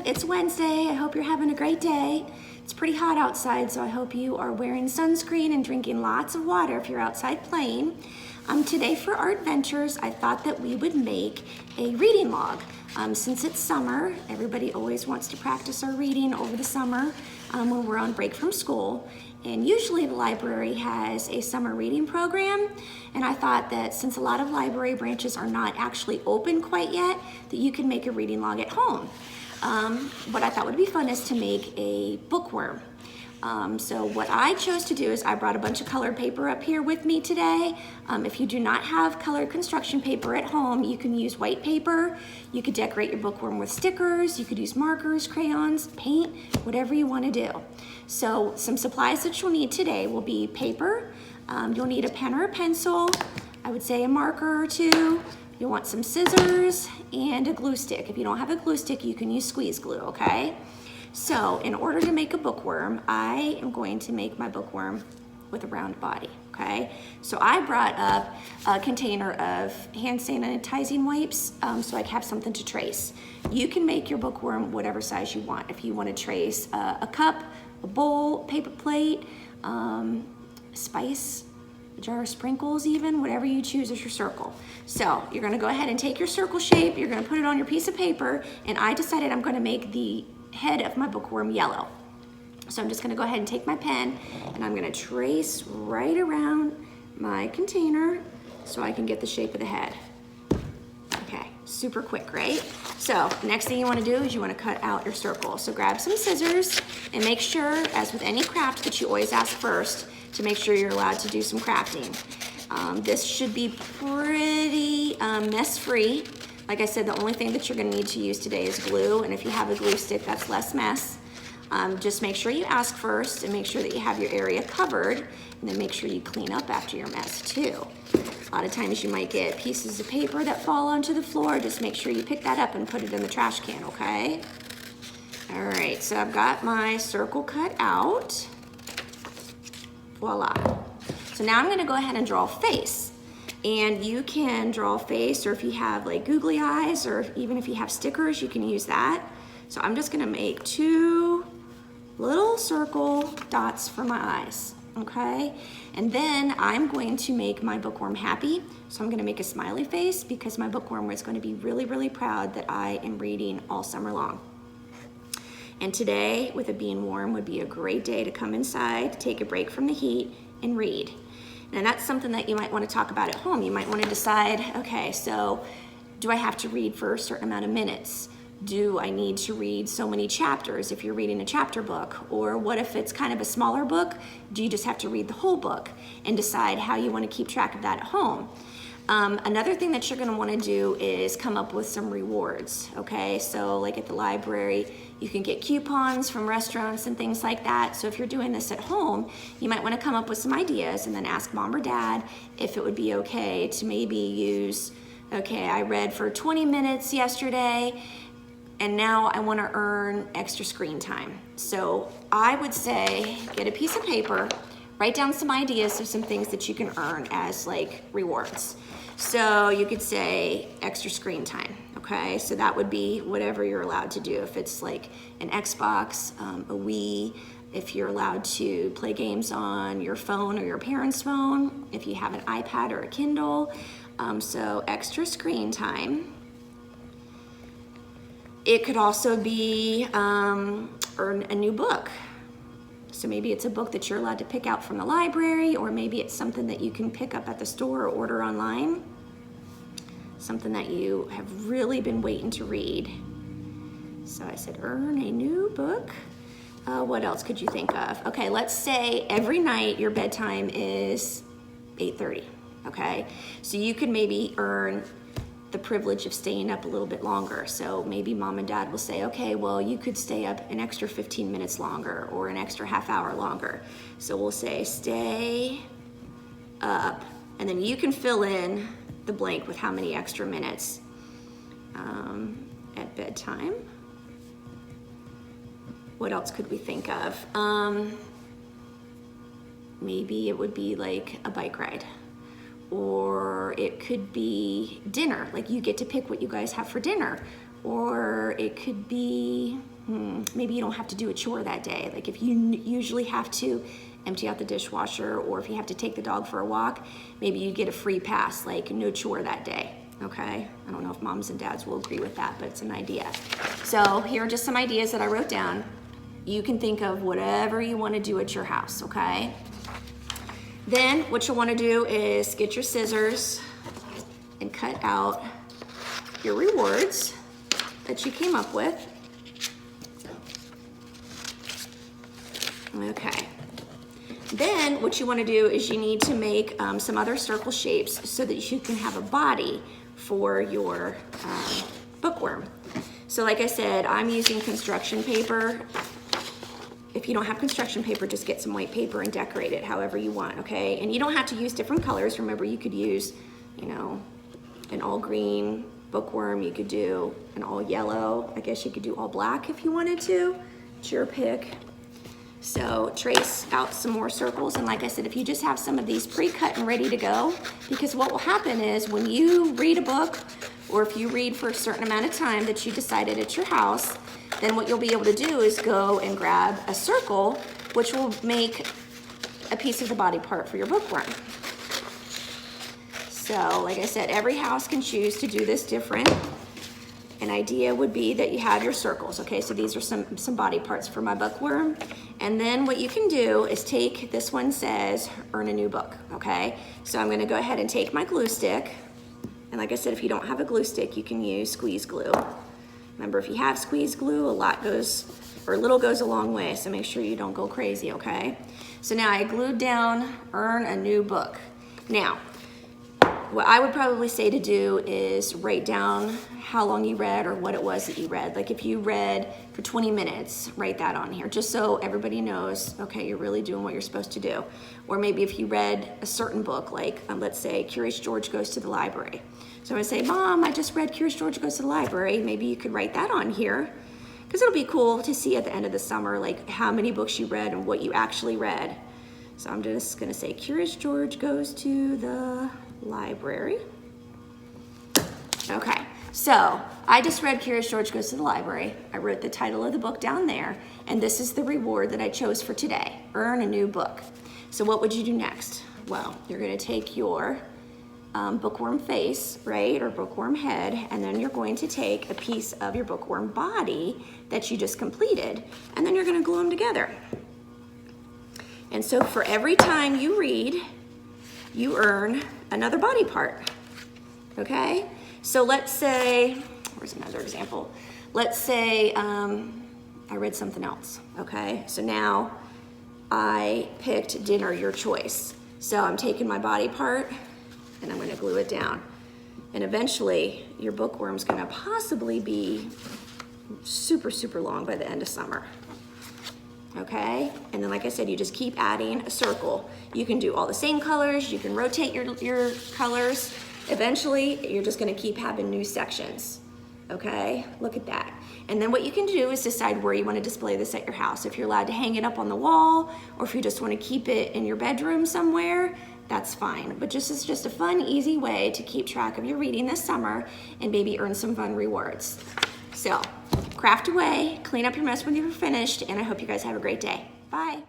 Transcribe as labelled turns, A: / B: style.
A: It's Wednesday. I hope you're having a great day. It's pretty hot outside, so I hope you are wearing sunscreen and drinking lots of water if you're outside playing. Today for ArtVentures, I thought that we would make a reading log. Since it's summer, everybody always wants to practice our reading over the summer when we're on break from school. And usually the library has a summer reading program. And I thought that since a lot of library branches are not actually open quite yet, that you can make a reading log at home. What I thought would be fun is to make a bookworm. So what I chose to do is I brought a bunch of colored paper up here with me today. If you do not have colored construction paper at home, you can use white paper. You could decorate your bookworm with stickers. You could use markers, crayons, paint, whatever you want to do. So some supplies that you'll need today will be paper. You'll need a pen or a pencil. I would say a marker or two. You'll want some scissors and a glue stick. If you don't have a glue stick, you can use squeeze glue, okay? So in order to make a bookworm, I am going to make my bookworm with a round body, okay? So I brought up a container of hand sanitizing wipes so I have something to trace. You can make your bookworm whatever size you want. If you want to trace a cup, a bowl, paper plate, spice, a jar of sprinkles even, whatever you choose as your circle. So you're gonna go ahead and take your circle shape, you're gonna put it on your piece of paper, and I decided I'm gonna make the head of my bookworm yellow. So I'm just gonna go ahead and take my pen and I'm gonna trace right around my container so I can get the shape of the head. Okay, super quick, right? So next thing you wanna do is you wanna cut out your circle. So grab some scissors and make sure, as with any craft, that you always ask first to make sure you're allowed to do some crafting. This should be pretty mess-free. Like I said, the only thing that you're gonna need to use today is glue, and if you have a glue stick, that's less mess. Just make sure you ask first and make sure that you have your area covered, and then make sure you clean up after your mess too. A lot of times you might get pieces of paper that fall onto the floor. Just make sure you pick that up and put it in the trash can, okay? All right, so I've got my circle cut out. Voila. So now I'm gonna go ahead and draw a face. And you can draw a face, or if you have like googly eyes, or even if you have stickers, you can use that. So I'm just gonna make two little circle dots for my eyes, okay? And then I'm going to make my bookworm happy. So I'm gonna make a smiley face because my bookworm is gonna be really, really proud that I am reading all summer long. And today, with it being warm, would be a great day to come inside, take a break from the heat, and read. And that's something that you might want to talk about at home. You might want to decide, okay, so do I have to read for a certain amount of minutes? Do I need to read so many chapters if you're reading a chapter book? Or what if it's kind of a smaller book? Do you just have to read the whole book and decide how you want to keep track of that at home? Another thing that you're going to want to do is come up with some rewards, okay? So like at the library, you can get coupons from restaurants and things like that. So if you're doing this at home, you might want to come up with some ideas and then ask mom or dad if it would be okay to maybe use, okay, I read for 20 minutes yesterday and now I want to earn extra screen time. So I would say get a piece of paper, write down some ideas of some things that you can earn as like rewards. So you could say extra screen time, okay? So that would be whatever you're allowed to do. If it's like an Xbox, a Wii, if you're allowed to play games on your phone or your parents' phone, if you have an iPad or a Kindle, so extra screen time. It could also be earn a new book. So maybe it's a book that you're allowed to pick out from the library, or maybe it's something that you can pick up at the store or order online. Something that you have really been waiting to read. So I said, earn a new book. What else could you think of? Okay, let's say every night your bedtime is 8:30, okay? So you could maybe earn the privilege of staying up a little bit longer. So maybe mom and dad will say, okay, well, you could stay up an extra 15 minutes longer or an extra half hour longer. So we'll say stay up, and then you can fill in the blank with how many extra minutes at bedtime. What else could we think of? Maybe it would be like a bike ride. Or it could be dinner, like you get to pick what you guys have for dinner. Or it could be maybe you don't have to do a chore that day. Like if you usually have to empty out the dishwasher, or if you have to take the dog for a walk, maybe you get a free pass, like no chore that day, okay? I don't know if moms and dads will agree with that, but it's an idea. So here are just some ideas that I wrote down. You can think of whatever you want to do at your house, okay? Then what you'll want to do is get your scissors and cut out your rewards that you came up with. Okay. Then what you want to do is you need to make some other circle shapes so that you can have a body for your bookworm. So like I said, I'm using construction paper. If you don't have construction paper, just get some white paper and decorate it however you want, okay? And you don't have to use different colors. Remember, you could use, you know, an all green bookworm. You could do an all yellow. I guess you could do all black if you wanted to. It's your pick. So trace out some more circles, and like I said, if you just have some of these pre-cut and ready to go, because what will happen is when you read a book, or if you read for a certain amount of time that you decided at your house, then what you'll be able to do is go and grab a circle, which will make a piece of the body part for your bookworm. So like I said, every house can choose to do this different. An idea would be that you have your circles, okay? So these are some body parts for my bookworm. And then what you can do is take, this one says, earn a new book, okay? So I'm gonna go ahead and take my glue stick. And like I said, if you don't have a glue stick, you can use squeeze glue. Remember, if you have squeeze glue, a little goes a long way, so make sure you don't go crazy, okay? So now I glued down, earn a new book. Now, what I would probably say to do is write down how long you read or what it was that you read. Like if you read for 20 minutes, write that on here, just so everybody knows, okay, you're really doing what you're supposed to do. Or maybe if you read a certain book, like let's say Curious George Goes to the Library. So I'm gonna say, Mom, I just read Curious George Goes to the Library. Maybe you could write that on here, because it'll be cool to see at the end of the summer, like how many books you read and what you actually read. So I'm just gonna say Curious George Goes to the Library. Okay, so I just read Curious George Goes to the Library. I wrote the title of the book down there, and this is the reward that I chose for today, earn a new book. So what would you do next? Well, you're gonna take your bookworm face, right, or bookworm head, and then you're going to take a piece of your bookworm body that you just completed, and then you're gonna glue them together. And so for every time you read, you earn another body part, okay? So let's say, where's another example? Let's say I read something else, okay? So now I picked Dinner Your Choice. So I'm taking my body part and I'm gonna glue it down. And eventually your bookworm's gonna possibly be super, super long by the end of summer. Okay, and then like I said, you just keep adding a circle. You can do all the same colors, you can rotate your colors. Eventually, you're just gonna keep having new sections, okay? Look at that. And then what you can do is decide where you wanna display this at your house. If you're allowed to hang it up on the wall, or if you just wanna keep it in your bedroom somewhere, that's fine. But this is just a fun, easy way to keep track of your reading this summer and maybe earn some fun rewards. So, craft away, clean up your mess when you're finished, and I hope you guys have a great day. Bye.